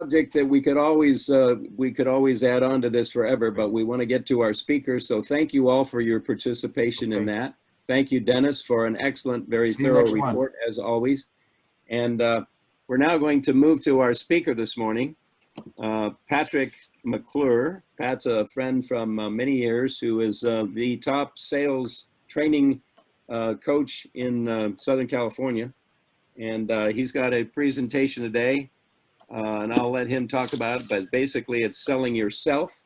subject that we could always add on to this forever, but we want to get to our speakers. So thank you all for your participation in that. Thank you, Dennis, for an excellent, very thorough report, as always. And we're now going to move to our speaker this morning, Patrick McClure. Pat's a friend from many years who is the top sales training coach in Southern California. And he's got a presentation today, and I'll let him talk about it, but basically it's selling yourself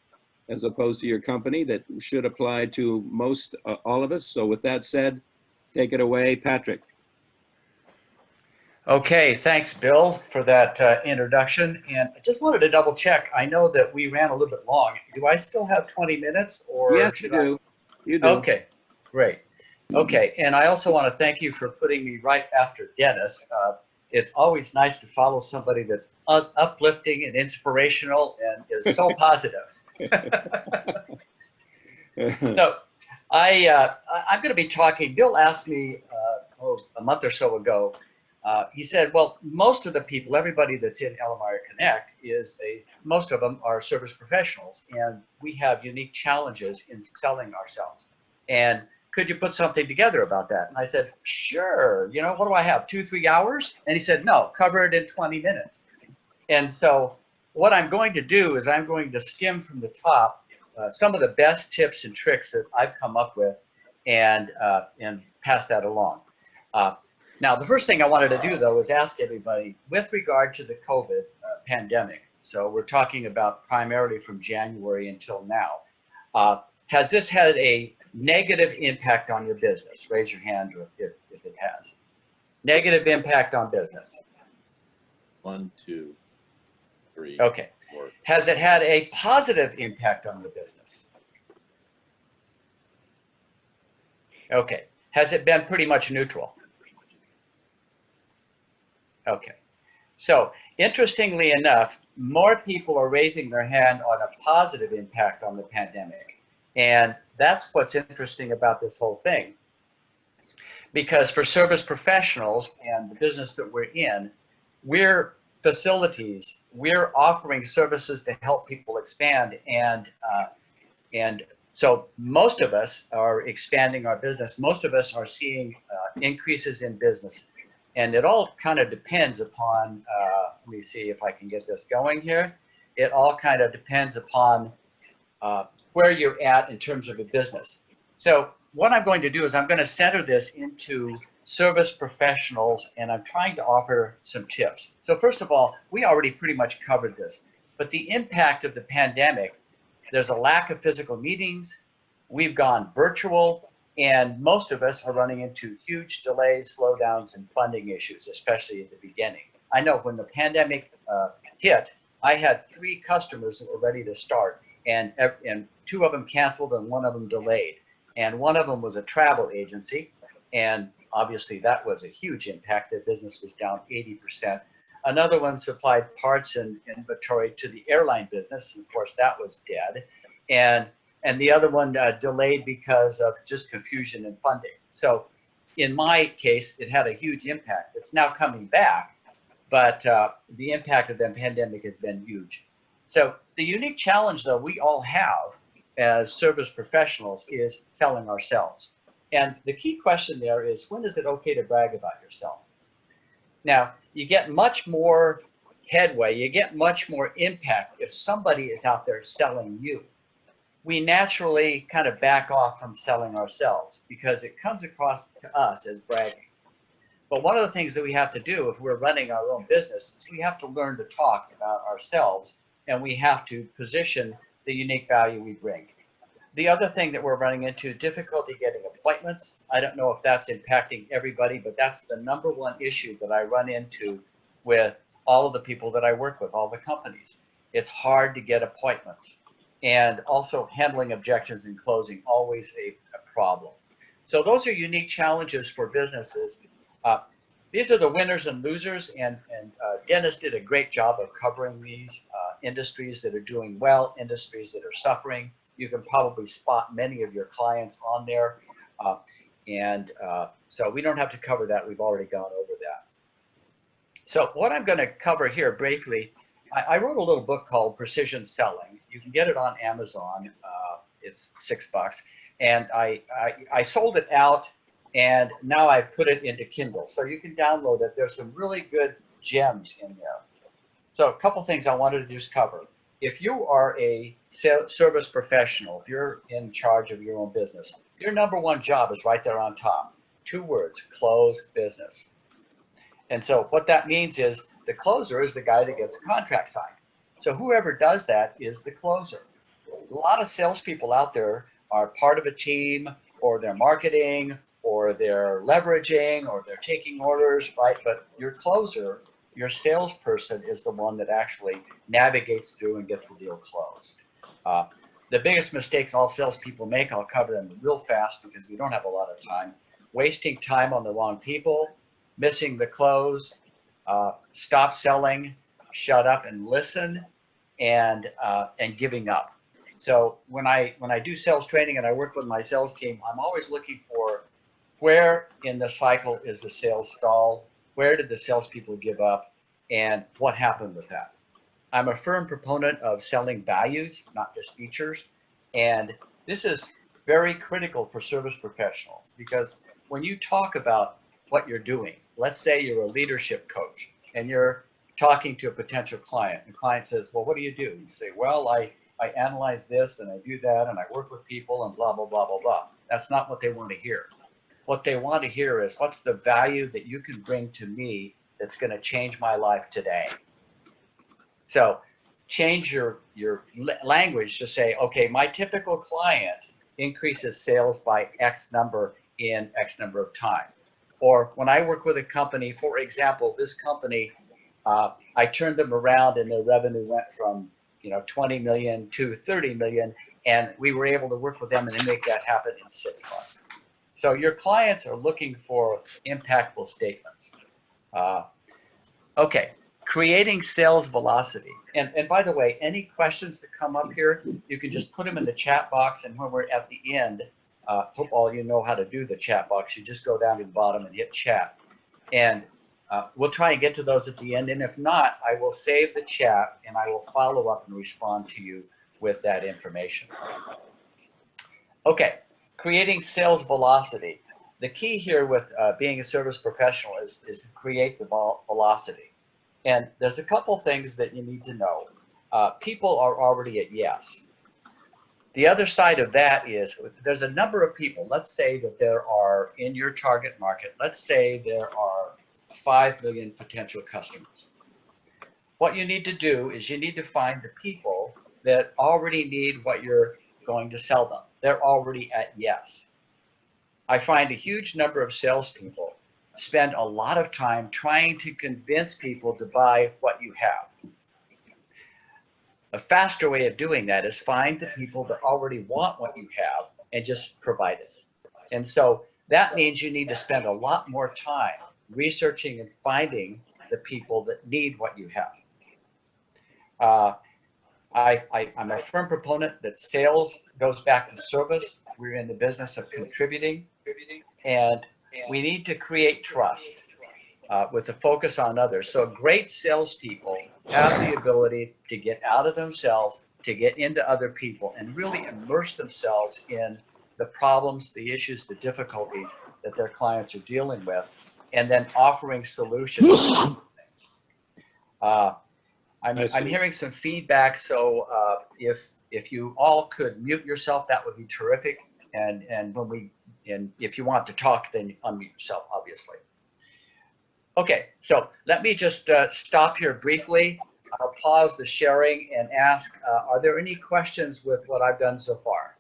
as opposed to your company. That should apply to most all of us. So with that said, take it away, Patrick. Okay, thanks, Bill, for that introduction. And I just wanted to double check. I know that we ran a little bit long. Do I still have 20 minutes? Or yes, you do. You do. Okay, great. Okay, and I also want to thank you for putting me right after Dennis. It's always nice to follow somebody that's uplifting and inspirational and is so positive. So I'm going to be talking. Bill asked me a month or so ago. He said, well, most of the people, everybody that's in Ellermeyer Connect most of them are service professionals, and we have unique challenges in selling ourselves. And could you put something together about that? And I said, sure. You know, what do I have, 2-3 hours? And he said, no, cover it in 20 minutes. And so what I'm going to do is I'm going to skim from the top some of the best tips and tricks that I've come up with and pass that along. Now, the first thing I wanted to do, though, is ask everybody with regard to the COVID pandemic. So we're talking about primarily from January until now. Has this had a negative impact on your business? Raise your hand if it has. Negative impact on business. 1, 2, 3. Okay. 4. Has it had a positive impact on your business? Okay. Has it been pretty much neutral? Okay. So interestingly enough, more people are raising their hand on a positive impact on the pandemic. And that's what's interesting about this whole thing. Because for service professionals and the business that we're in, we're facilities, we're offering services to help people expand. And so most of us are expanding our business. Most of us are seeing increases in business. And it all kind of depends upon, let me see if I can get this going here. It all kind of depends upon where you're at in terms of a business. So what I'm going to do is I'm going to center this into service professionals, and I'm trying to offer some tips. So first of all, we already pretty much covered this, but the impact of the pandemic, there's a lack of physical meetings, we've gone virtual, and most of us are running into huge delays, slowdowns, and funding issues, especially at the beginning. I know when the pandemic hit, I had 3 customers that were ready to start, and 2 of them canceled and 1 of them delayed. And 1 of them was a travel agency, and obviously that was a huge impact. Their business was down 80%. Another one supplied parts and inventory to the airline business, and of course that was dead. And the other one delayed because of just confusion and funding. So in my case, it had a huge impact. It's now coming back, but the impact of the pandemic has been huge. So the unique challenge, though, we all have as service professionals is selling ourselves. And the key question there is, when is it okay to brag about yourself? Now, you get much more headway, you get much more impact if somebody is out there selling you. We naturally kind of back off from selling ourselves because it comes across to us as bragging. But one of the things that we have to do if we're running our own business is we have to learn to talk about ourselves, and we have to position the unique value we bring. The other thing that we're running into, difficulty getting appointments. I don't know if that's impacting everybody, but that's the #1 issue that I run into with all of the people that I work with, all the companies. It's hard to get appointments. And also handling objections and closing, always a problem. So those are unique challenges for businesses. These are the winners and losers, and Dennis did a great job of covering these industries that are doing well, industries that are suffering. You can probably spot many of your clients on there. So we don't have to cover that. We've already gone over that. So what I'm going to cover here briefly I wrote a little book called Precision Selling. You can get it on Amazon. It's $6, and I sold it out, and now I put it into Kindle, so you can download it. There's some really good gems in there. So a couple things I wanted to just cover. If you are a service professional, if you're in charge of your own business, your number one job is right there on top. 2 words: close business. And so what that means is the closer is the guy that gets a contract signed. So whoever does that is the closer. A lot of salespeople out there are part of a team, or they're marketing, or they're leveraging, or they're taking orders, right? But your closer, your salesperson, is the one that actually navigates through and gets the deal closed. The biggest mistakes all salespeople make, I'll cover them real fast because we don't have a lot of time: wasting time on the wrong people, missing the close, stop selling, shut up and listen, and giving up. So when I do sales training and I work with my sales team, I'm always looking for where in the cycle is the sales stall, where did the salespeople give up, and what happened with that. I'm a firm proponent of selling values, not just features, and this is very critical for service professionals, because when you talk about what you're doing, let's say you're a leadership coach and you're talking to a potential client. The client says, well, what do? You say, well, I analyze this and I do that and I work with people and blah, blah, blah, blah, blah. That's not what they want to hear. What they want to hear is, what's the value that you can bring to me that's going to change my life today? So change your language to say, okay, my typical client increases sales by X number in X number of time. Or when I work with a company, for example, this company, I turned them around and their revenue went from 20 million to 30 million, and we were able to work with them and make that happen in 6 months. So your clients are looking for impactful statements. Okay, creating sales velocity. And by the way, any questions that come up here, you can just put them in the chat box, and when we're at the end, hope all you know how to do the chat box. You just go down to the bottom and hit chat. And we'll try and get to those at the end. And if not, I will save the chat and I will follow up and respond to you with that information. Okay, creating sales velocity. The key here with being a service professional is to create the velocity. And there's a couple things that you need to know. People are already at yes. The other side of that is there's a number of people. Let's say that there are, in your target market, let's say there are 5 million potential customers. What you need to do is you need to find the people that already need what you're going to sell them. They're already at yes. I find a huge number of salespeople spend a lot of time trying to convince people to buy what you have. A faster way of doing that is find the people that already want what you have and just provide it. And so that means you need to spend a lot more time researching and finding the people that need what you have. I'm a firm proponent that sales goes back to service. We're in the business of contributing, and we need to create trust with a focus on others. So great salespeople have the ability to get out of themselves, to get into other people, and really immerse themselves in the problems, the issues, the difficulties that their clients are dealing with, and then offering solutions. I'm hearing some feedback, so if you all could mute yourself, that would be terrific. And if you want to talk, then unmute yourself, obviously. Okay, so let me just stop here briefly. I'll pause the sharing and ask, are there any questions with what I've done so far?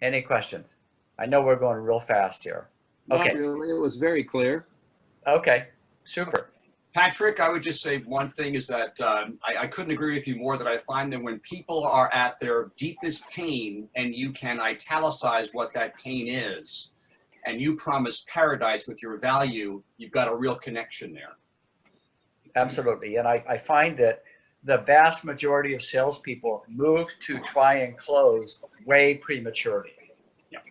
Any questions? I know we're going real fast here. Okay. Not really. It was very clear. Okay, super. Patrick, I would just say one thing is that I couldn't agree with you more, that I find that when people are at their deepest pain and you can italicize what that pain is, and you promise paradise with your value, you've got a real connection there. Absolutely. And I find that the vast majority of salespeople move to try and close way prematurely,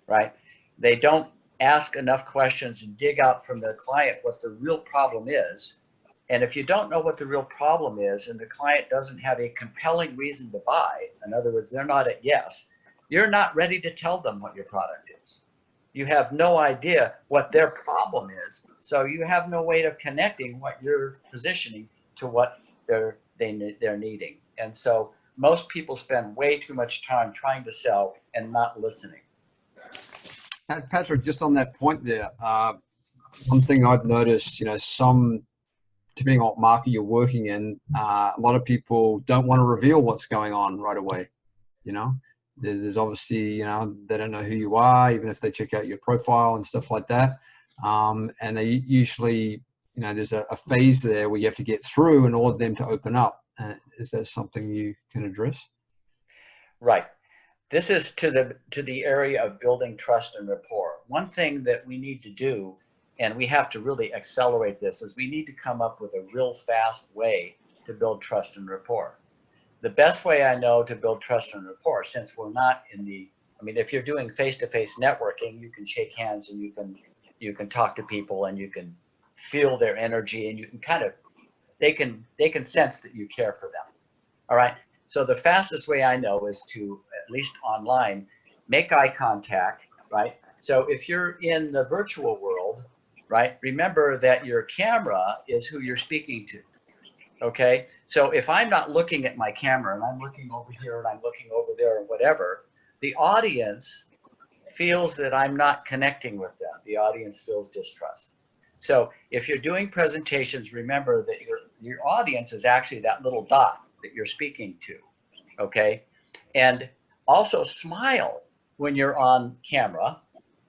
right? They don't ask enough questions and dig out from the client what the real problem is. And if you don't know what the real problem is and the client doesn't have a compelling reason to buy, in other words, they're not at yes, you're not ready to tell them what your product is. You have no idea what their problem is, so you have no way of connecting what you're positioning to what they're needing. And so most people spend way too much time trying to sell and not listening. Patrick, just on that point there, one thing I've noticed, you know, depending on what market you're working in, a lot of people don't want to reveal what's going on right away. You know, there's obviously, you know, they don't know who you are, even if they check out your profile and stuff like that. And they usually, you know, there's a phase there where you have to get through in order for them to open up. Is that something you can address? Right. This is to the area of building trust and rapport. One thing that we need to do, and we have to really accelerate this, is we need to come up with a real fast way to build trust and rapport. The best way I know to build trust and rapport, since we're not in the, I mean, if you're doing face-to-face networking, you can shake hands and you can talk to people and you can feel their energy and you can kind of, they can sense that you care for them. All right. So the fastest way I know is to, at least online, make eye contact, right? So if you're in the virtual world, right, remember that your camera is who you're speaking to, okay? So if I'm not looking at my camera and I'm looking over here and I'm looking over there or whatever, the audience feels that I'm not connecting with them. The audience feels distrust. So if you're doing presentations, remember that your audience is actually that little dot that you're speaking to, okay? And also smile when you're on camera,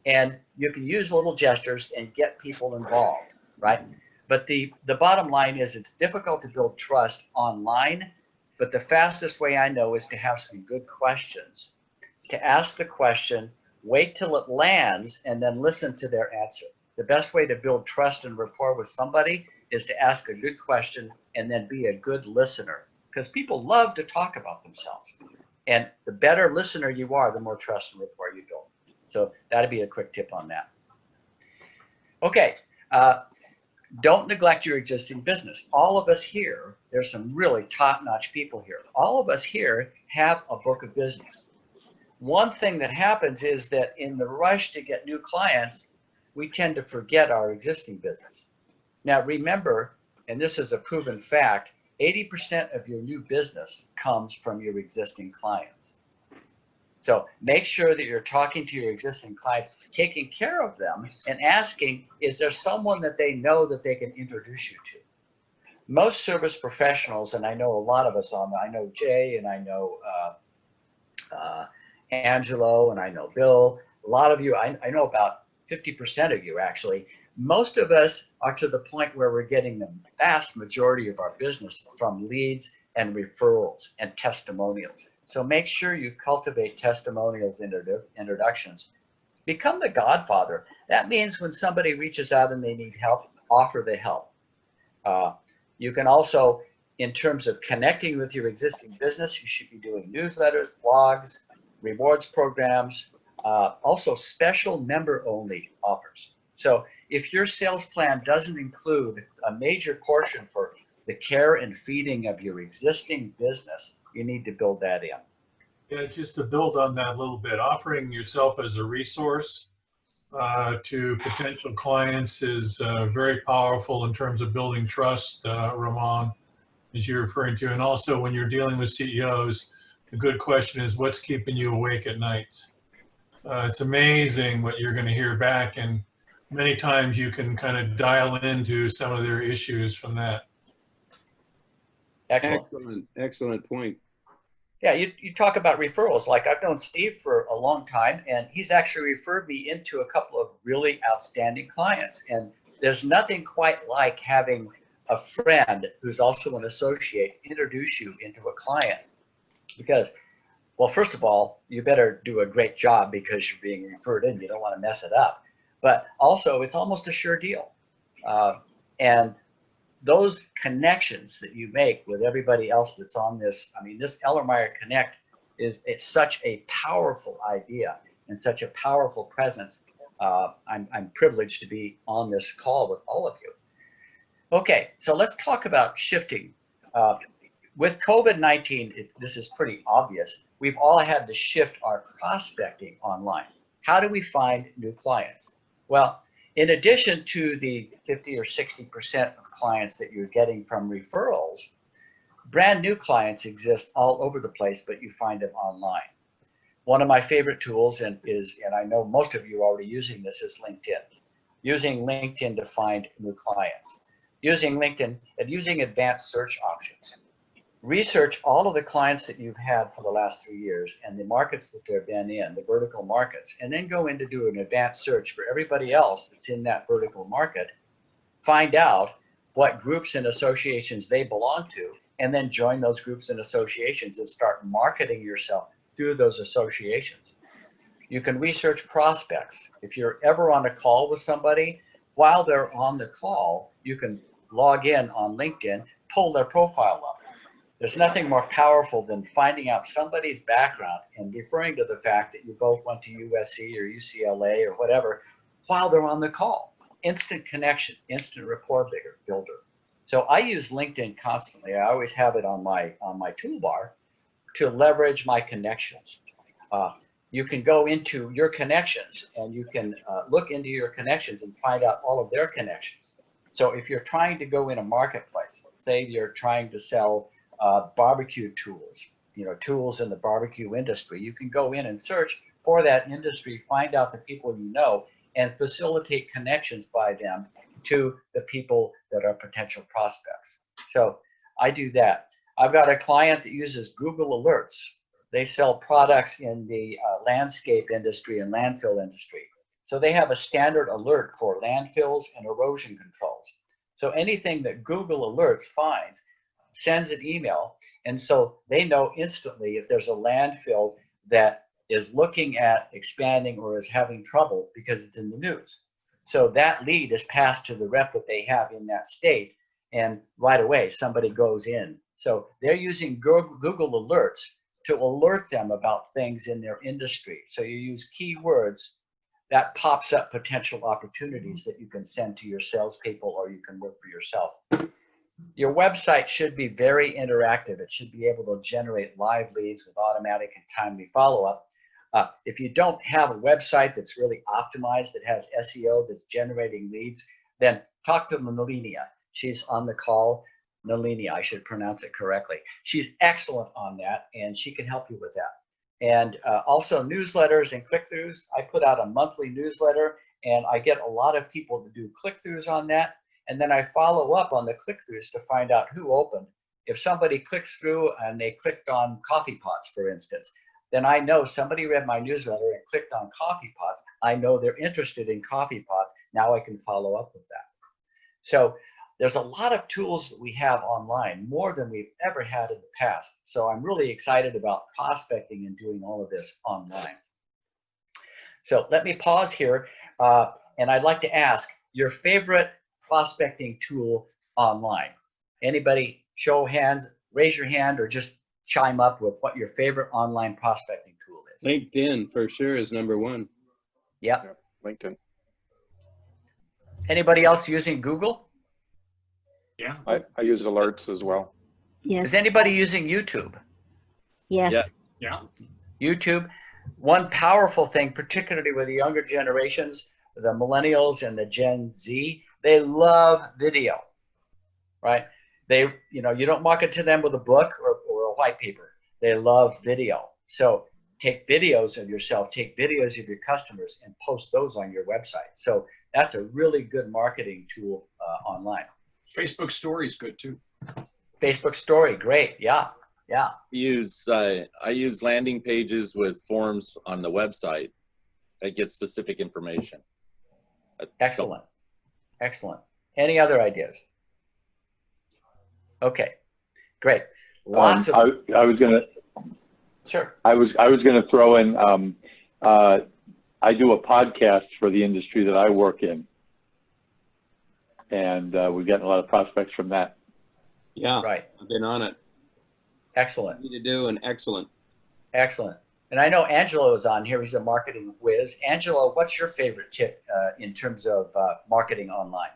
and you can use little gestures and get people involved, right? But the bottom line is it's difficult to build trust online, but the fastest way I know is to have some good questions, to ask the question, wait till it lands, and then listen to their answer. The best way to build trust and rapport with somebody is to ask a good question and then be a good listener, because people love to talk about themselves. And the better listener you are, the more trust and rapport you build. So that'd be a quick tip on that. Okay, don't neglect your existing business. All of us here, there's some really top-notch people here. All of us here have a book of business. One thing that happens is that in the rush to get new clients, we tend to forget our existing business. Now remember, and this is a proven fact, 80% of your new business comes from your existing clients. So make sure that you're talking to your existing clients, taking care of them and asking, is there someone that they know that they can introduce you to? Most service professionals, and I know a lot of us on, I know Jay and I know Angelo and I know Bill, a lot of you, I know about 50% of you actually. Most of us are to the point where we're getting the vast majority of our business from leads and referrals and testimonials. So make sure you cultivate testimonials, introductions. Become the godfather. That means when somebody reaches out and they need help, offer the help. You can also, in terms of connecting with your existing business, you should be doing newsletters, blogs, rewards programs, also special member-only offers. So if your sales plan doesn't include a major portion for the care and feeding of your existing business, you need to build that in. Yeah, just to build on that a little bit, offering yourself as a resource to potential clients is very powerful in terms of building trust, Ramon, as you're referring to. And also when you're dealing with CEOs, a good question is what's keeping you awake at nights? It's amazing what you're going to hear back, and many times you can kind of dial into some of their issues from that. Excellent point. Yeah, you talk about referrals. Like I've known Steve for a long time, and he's actually referred me into a couple of really outstanding clients. And there's nothing quite like having a friend who's also an associate introduce you into a client. Because, well, first of all, you better do a great job because you're being referred in. You don't want to mess it up. But also, it's almost a sure deal. And those connections that you make with everybody else that's on this, I mean, this Ellermeyer Connect it's such a powerful idea and such a powerful presence. I'm privileged to be on this call with all of you. Okay, so let's talk about shifting. With COVID-19, this is pretty obvious. We've all had to shift our prospecting online. How do we find new clients? Well, in addition to the 50 or 60% of clients that you're getting from referrals, brand new clients exist all over the place, but you find them online. One of my favorite tools and I know most of you are already using this, is LinkedIn. Using LinkedIn to find new clients. Using LinkedIn and using advanced search options. Research all of the clients that you've had for the last 3 years and the markets that they've been in, the vertical markets, and then go in to do an advanced search for everybody else that's in that vertical market. Find out what groups and associations they belong to, and then join those groups and associations and start marketing yourself through those associations. You can research prospects. If you're ever on a call with somebody, while they're on the call, you can log in on LinkedIn, pull their profile up. There's nothing more powerful than finding out somebody's background and referring to the fact that you both went to USC or UCLA or whatever while they're on the call. Instant connection, instant rapport builder. So I use LinkedIn constantly. I always have it on my toolbar to leverage my connections. You can go into your connections and you can look into your connections and find out all of their connections. So if you're trying to go in a marketplace, say you're trying to sell barbecue tools, tools in the barbecue industry, you can go in and search for that industry, find out the people you know, and facilitate connections by them to the people that are potential prospects. So I do that. I've got a client that uses Google Alerts. They sell products in the landscape industry and landfill industry. So they have a standard alert for landfills and erosion controls. So anything that Google Alerts finds sends an email, and so they know instantly if there's a landfill that is looking at expanding or is having trouble because it's in the news. So that lead is passed to the rep that they have in that state, and right away somebody goes in. So they're using Google Alerts to alert them about things in their industry. So you use keywords, that pops up potential opportunities that you can send to your salespeople or you can work for yourself. Your website should be very interactive. It should be able to generate live leads with automatic and timely follow-up. If you don't have a website that's really optimized, that has SEO, that's generating leads, then talk to Melania. She's on the call. Nalini, I should pronounce it correctly. She's excellent on that, and she can help you with that. And also newsletters and click-throughs. I put out a monthly newsletter, and I get a lot of people to do click-throughs on that. And then I follow up on the click-throughs to find out who opened. If somebody clicks through and they clicked on coffee pots, for instance, then I know somebody read my newsletter and clicked on coffee pots. I know they're interested in coffee pots. Now I can follow up with that. So there's a lot of tools that we have online, more than we've ever had in the past. So I'm really excited about prospecting and doing all of this online. So let me pause here, and I'd like to ask your favorite prospecting tool online. Anybody show hands, raise your hand, or just chime up with what your favorite online prospecting tool is. LinkedIn for sure is number one. Yep. LinkedIn. Anybody else using Google? Yeah. I use alerts as well. Yes. Is anybody using YouTube? Yes. Yeah. YouTube. One powerful thing, particularly with the younger generations, the millennials and the Gen Z, they love video, right? They, you don't market to them with a book or a white paper. They love video. So take videos of yourself, take videos of your customers, and post those on your website. So that's a really good marketing tool online. Facebook Story is good too. Facebook Story, great. Yeah. I use landing pages with forms on the website that get specific information. Excellent. Excellent. Any other ideas? Okay, great. Lots of. I was gonna. Sure. I was gonna throw in. I do a podcast for the industry that I work in, and we're getting a lot of prospects from that. Yeah, right. I've been on it. Excellent. Easy to do and excellent. Excellent. And I know Angelo is on here. He's a marketing whiz. Angelo, what's your favorite tip in terms of marketing online?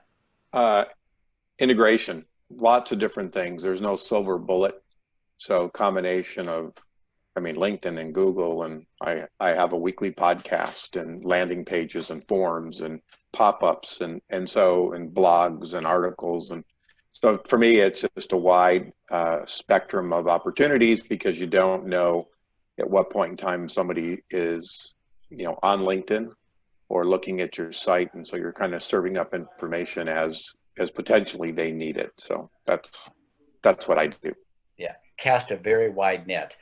Integration, lots of different things. There's no silver bullet. So combination of, I mean, LinkedIn and Google, and I have a weekly podcast and landing pages and forums and pop-ups and blogs and articles. And so for me, it's just a wide spectrum of opportunities, because you don't know at what point in time somebody is, on LinkedIn or looking at your site. And so you're kind of serving up information as potentially they need it. So that's what I do. Yeah, cast a very wide net.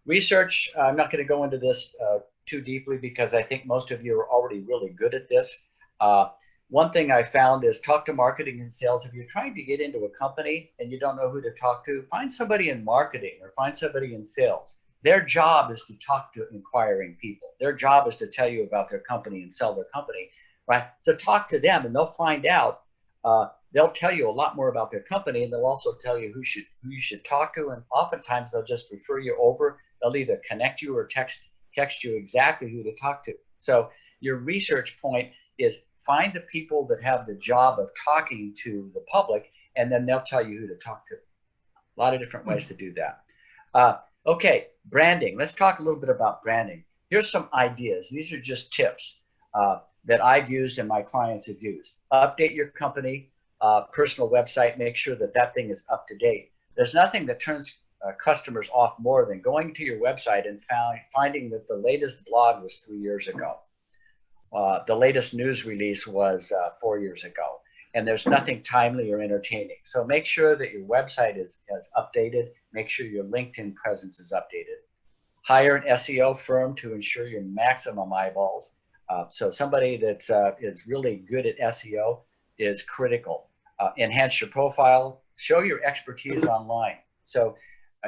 Research, I'm not going to go into this too deeply, because I think most of you are already really good at this. One thing I found is talk to marketing and sales. If you're trying to get into a company and you don't know who to talk to, find somebody in marketing or find somebody in sales. Their job is to talk to inquiring people. Their job is to tell you about their company and sell their company, right? So talk to them and they'll find out. They'll tell you a lot more about their company, and they'll also tell you who you should talk to. And oftentimes they'll just refer you over. They'll either connect you or text you exactly who to talk to. So your research point is find the people that have the job of talking to the public, and then they'll tell you who to talk to. A lot of different ways to do that. Okay, branding. Let's talk a little bit about branding. Here's some ideas. These are just tips that I've used and my clients have used. Update your company personal website. Make sure that thing is up to date. There's nothing that turns customers off more than going to your website and finding that the latest blog was 3 years ago. The latest news release was 4 years ago, and there's nothing timely or entertaining. So make sure that your website is updated. Make sure your LinkedIn presence is updated. Hire an SEO firm to ensure your maximum eyeballs. So somebody that is really good at SEO is critical. Enhance your profile. Show your expertise online. So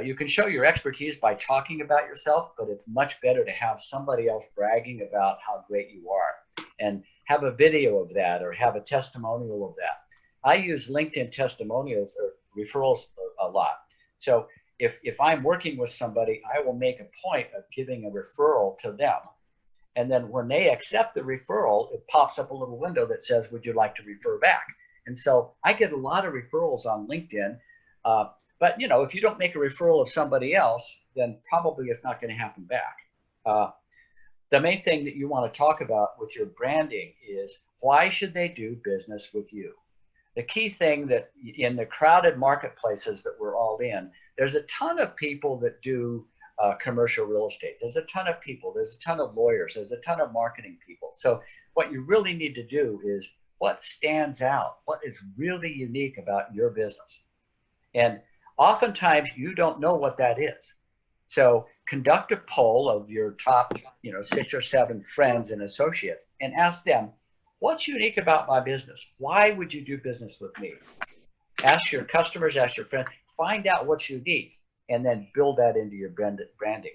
you can show your expertise by talking about yourself, but it's much better to have somebody else bragging about how great you are, and have a video of that or have a testimonial of that. I use LinkedIn testimonials or referrals a lot. So if I'm working with somebody, I will make a point of giving a referral to them. And then when they accept the referral, it pops up a little window that says, would you like to refer back? And so I get a lot of referrals on LinkedIn. But if you don't make a referral of somebody else, then probably it's not going to happen back. The main thing that you want to talk about with your branding is, why should they do business with you? The key thing that in the crowded marketplaces that we're all in, there's a ton of people that do commercial real estate. There's a ton of people. There's a ton of lawyers. There's a ton of marketing people. So what you really need to do is, what stands out? What is really unique about your business? And oftentimes you don't know what that is. So conduct a poll of your top 6 or 7 friends and associates and ask them, what's unique about my business? Why would you do business with me? Ask your customers, ask your friends, find out what's unique, and then build that into your branding.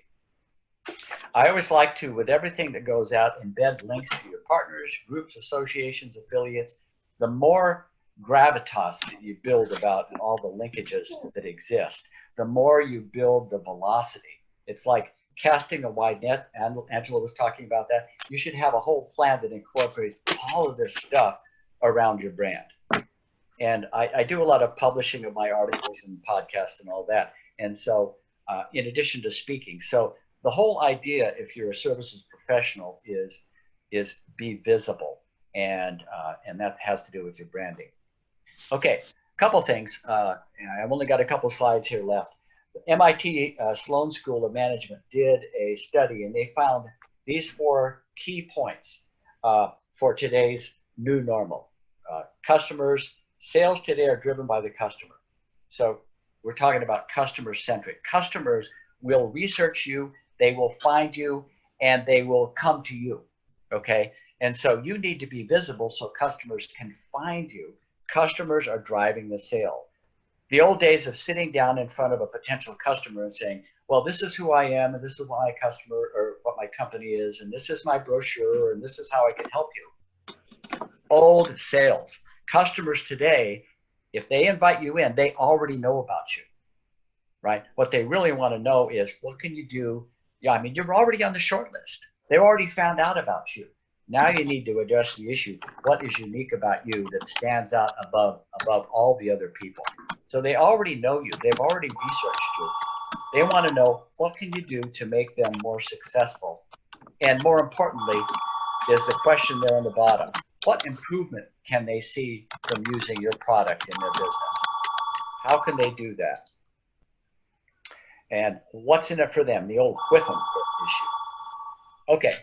I always like to, with everything that goes out, embed links to your partners, groups, associations, affiliates. The more gravitas that you build about all the linkages that exist, the more you build the velocity. It's like casting a wide net. Angela was talking about that. You should have a whole plan that incorporates all of this stuff around your brand. And I do a lot of publishing of my articles and podcasts and all that. And so in addition to speaking, so the whole idea, if you're a services professional, is be visible. And that has to do with your branding. Okay, a couple things. I've only got a couple slides here left. The MIT Sloan School of Management did a study, and they found these 4 key points for today's new normal. Customers, sales today are driven by the customer. So we're talking about customer-centric. Customers will research you, they will find you, and they will come to you, okay? And so you need to be visible so customers can find you. Customers are driving the sale. The old days of sitting down in front of a potential customer and saying, well, this is who I am, and this is what my customer or what my company is, and this is my brochure, and this is how I can help you. Old sales. Customers today, if they invite you in, they already know about you, right? What they really want to know is, what can you do Yeah, I mean, you're already on the short list. They already found out about you. Now you need to address the issue. What is unique about you that stands out above all the other people? So they already know you. They've already researched you. They want to know, what can you do to make them more successful? And more importantly, is the question there on the bottom. What improvement can they see from using your product in their business? How can they do that? And what's in it for them? The old with them issue. Okay,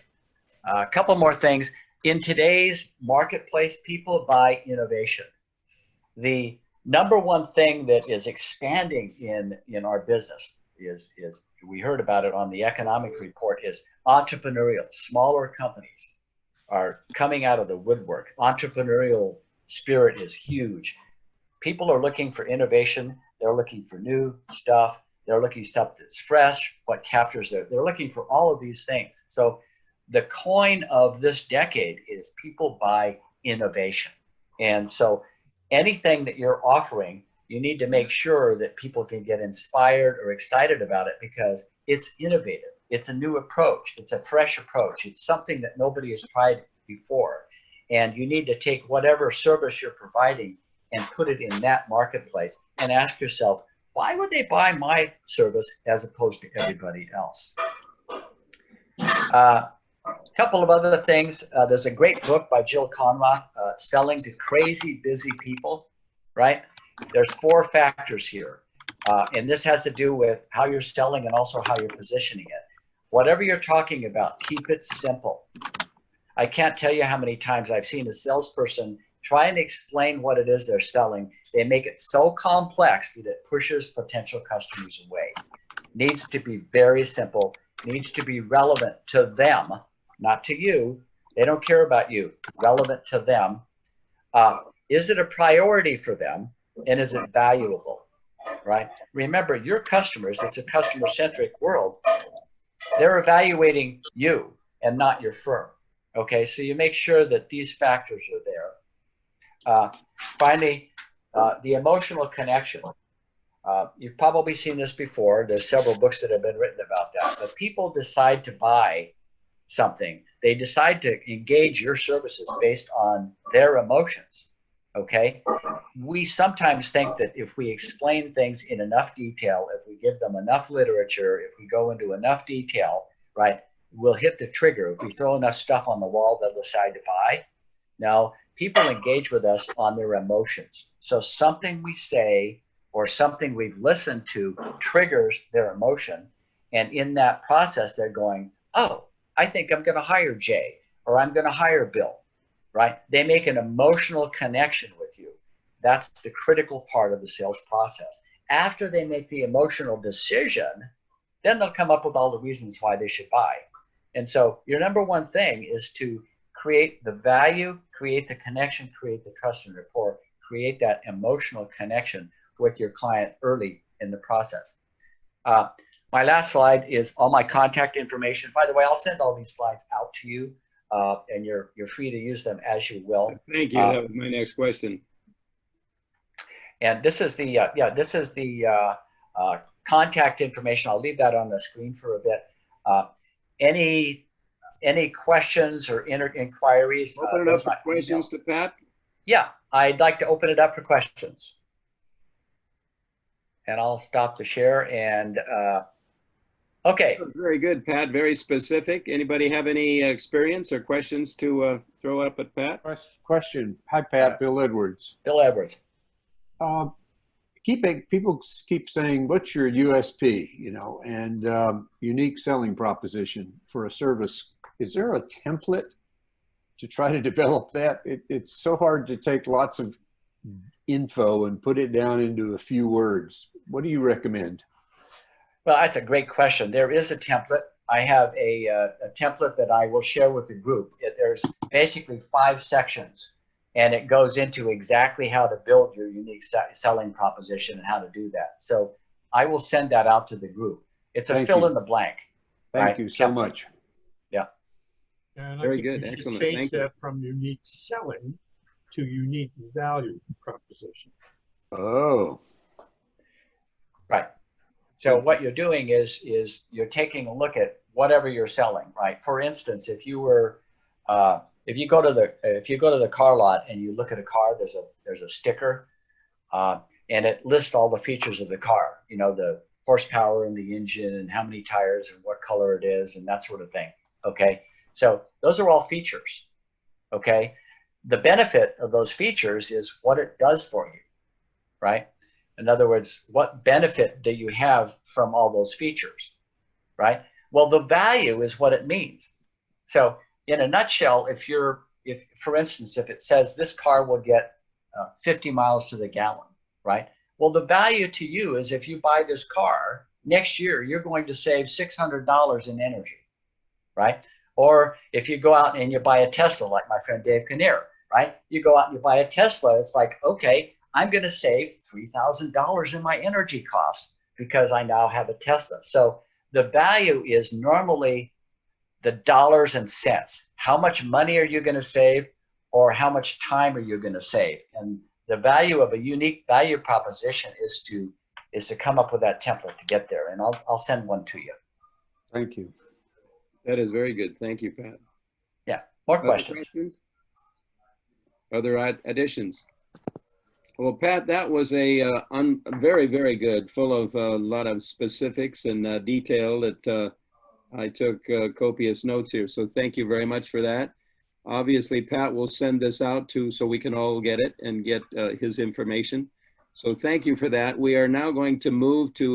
a couple more things. In today's marketplace, people buy innovation. The number one thing that is expanding in our business is we heard about it on the economic report, is entrepreneurial. Smaller companies are coming out of the woodwork. Entrepreneurial spirit is huge. People are looking for innovation. They're looking for new stuff. They're looking for stuff that's fresh, what captures their, they're looking for all of these things. So the coin of this decade is people buy innovation. And so anything that you're offering, you need to make sure that people can get inspired or excited about it because it's innovative. It's a new approach. It's a fresh approach. It's something that nobody has tried before. And you need to take whatever service you're providing and put it in that marketplace and ask yourself, why would they buy my service as opposed to everybody else? A couple of other things. There's a great book by Jill Conroth, Selling to Crazy Busy People, right? There's 4 factors here. And this has to do with how you're selling and also how you're positioning it. Whatever you're talking about, keep it simple. I can't tell you how many times I've seen a salesperson try and explain what it is they're selling. They make it so complex that it pushes potential customers away. Needs to be very simple, needs to be relevant to them, not to you. They don't care about you, relevant to them. Is it a priority for them? And is it valuable, right? Remember, your customers, it's a customer-centric world. They're evaluating you and not your firm, okay? So you make sure that these factors are there. Finally, the emotional connection. You've probably seen this before. There's several books that have been written about that. But people decide to buy something. They decide to engage your services based on their emotions, okay? We sometimes think that if we explain things in enough detail, if we give them enough literature, if we go into enough detail, right, we'll hit the trigger. If we throw enough stuff on the wall, they'll decide to buy. Now, people engage with us on their emotions. So something we say or something we've listened to triggers their emotion. And in that process, they're going, oh, I think I'm going to hire Jay, or I'm going to hire Bill, right? They make an emotional connection with you. That's the critical part of the sales process. After they make the emotional decision, then they'll come up with all the reasons why they should buy. And so your number one thing is to create the value, create the connection, create the customer rapport, create that emotional connection with your client early in the process. My last slide is all my contact information. By the way, I'll send all these slides out to you, and you're free to use them as you will. Thank you. That was my next question. And this is the contact information. I'll leave that on the screen for a bit. Any questions or inquiries? Open it up for questions to Pat. Yeah, I'd like to open it up for questions. And I'll stop the share and okay. Very good, Pat. Very specific. Anybody have any experience or questions to throw up at Pat? Question. Hi, Pat. Bill Edwards. Bill Edwards. People keep saying, what's your USP, and unique selling proposition for a service. Is there a template to try to develop that? It's so hard to take lots of info and put it down into a few words. What do you recommend? Well, that's a great question. There is a template. I have a template that I will share with the group. There's basically 5 sections, and it goes into exactly how to build your unique selling proposition and how to do that. So I will send that out to the group. It's a fill in the blank. Thank you so much. Yeah. And very I think good. you should Excellent. change Thank that you. from unique selling to unique value proposition. Oh. Right. So what you're doing is you're taking a look at whatever you're selling, right? For instance, if you were, if you go to the car lot and you look at a car, there's a sticker, and it lists all the features of the car. You know, the horsepower in the engine and how many tires and what color it is and that sort of thing. Okay, so those are all features. Okay, the benefit of those features is what it does for you, right? In other words, what benefit do you have from all those features, right? Well, the value is what it means. So in a nutshell, if for instance, if it says this car will get 50 miles to the gallon, right? Well, the value to you is if you buy this car, next year, you're going to save $600 in energy, right? Or if you go out and you buy a Tesla, like my friend Dave Kinnear, right? You go out and you buy a Tesla, it's like, okay, I'm going to save $3,000 in my energy costs because I now have a Tesla. So the value is normally the dollars and cents. How much money are you going to save, or how much time are you going to save? And the value of a unique value proposition is to come up with that template to get there. And I'll send one to you. Thank you. That is very good. Thank you, Pat. Yeah. More Other questions? Other additions? Well, Pat, that was a very, very good, full of a lot of specifics and detail that I took copious notes here. So thank you very much for that. Obviously, Pat will send this out so we can all get it and get his information. So thank you for that. We are now going to move to